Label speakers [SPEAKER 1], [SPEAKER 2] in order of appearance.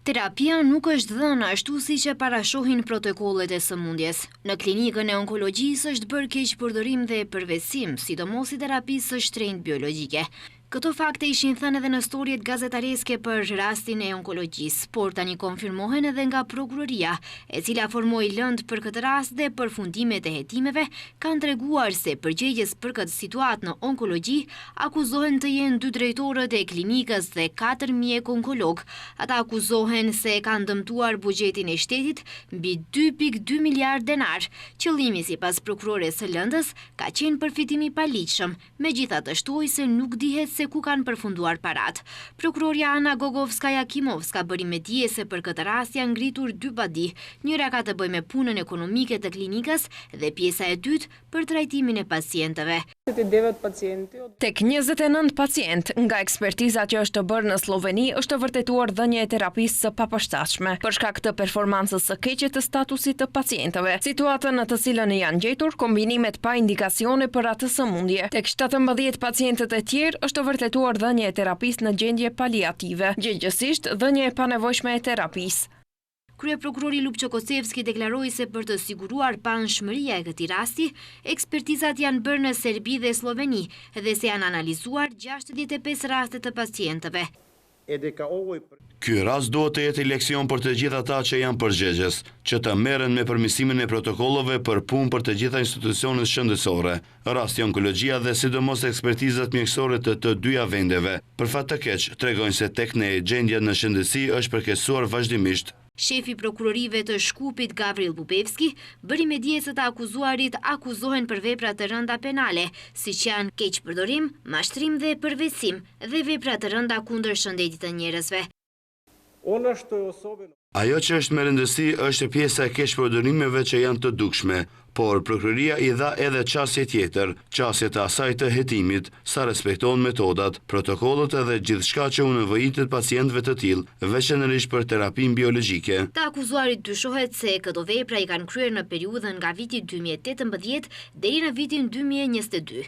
[SPEAKER 1] Terapia nuk është dhënë ashtu siç e parashohin protokollet e sëmundjes. Në klinikën e onkologjisë është bërë keqpërdorim dhe përvesim, sidomos i terapisë së shtrenjtë biologjike. Këto fakte ishin thënë edhe në storjet gazetareske për rastin e onkologjisë, por tani konfirmohen edhe nga prokuroria, e cila formoi lëndë për këtë rast dhe përfundimet e hetimeve kanë treguar se përgjegjës për këtë situatë në onkologji akuzohen të jenë 2 drejtorët e klinikës dhe 4 mjek onkolog. Ata akuzohen se kanë dëmtuar buxhetin e shtetit mbi 2.2 miliard denar. Qëllimi sipas prokurores së lëndës ka qenë përfitimi i paligjshëm, megjithatë shtoi se nuk dihet se ku kanë përfunduar parat. Prokuroria Ana Gogovskaja-Kimovska bëri me dije se për këtë rast janë ngritur 2 badi. Njëra ka të bëjë me punën ekonomike të klinikës dhe pjesa e dytë për trajtimin e pacientëve.
[SPEAKER 2] Tek 29 pacient, nga ekspertiza që është bërë në Sloveni, është vërtetuar dhënje e terapisë së papërshtatshme për shkak të performancës së keqe të statusit të pacientëve. Situatën në të cilën janë gjetur kombinimet pa indikacione për atë sëmundje. Tek 17 pacientët e tjerë është vërtetuar dhënje e terapisë në gjendje paliative, gjëgjësisht dhënje e panevojshme e terapisë.
[SPEAKER 1] Kryeprokurori Lupço Kosevski deklaroi se për të siguruar panshmëria e këtij rasti, ekspertizat janë bërë në Serbi dhe Sloveni dhe se janë analizuar 65 raste të pacientëve.
[SPEAKER 3] Ky rast duhet të jetë leksion për të gjithë ata që janë përgjegjës, që të merren me përmirësimin e protokolleve për punë për të gjitha institucionet shëndetësore, rasti onkologjia dhe sidomos ekspertizat mjekësore të dyja vendeve. Për fat të keq, tregojnë se tek ne gjendja në shëndetësi është përkeqësuar vazhdimisht.
[SPEAKER 1] Shefi prokurorive të Shkupit Gavril Bubevski bëri me dije se të akuzuarit akuzohen për vepra të rënda penale, siç janë keqpërdorim, mashtrim dhe përvesim dhe vepra të rënda kundër shëndetit të njerëzve.
[SPEAKER 3] Ajo që është me rëndësi është pjesa e keqpërdorimeve që janë të dukshme, por prokuroria i dha edhe qasje tjetër, qasje të asaj të hetimit, sa respektohen metodat, protokollet edhe gjithçka që u nevojitet pacientëve të tillë, veçanërisht për terapinë biologjike.
[SPEAKER 1] Të akuzuarit dyshohet se këto vepra i kanë kryer në periudhën nga viti 2018 deri në vitin 2022.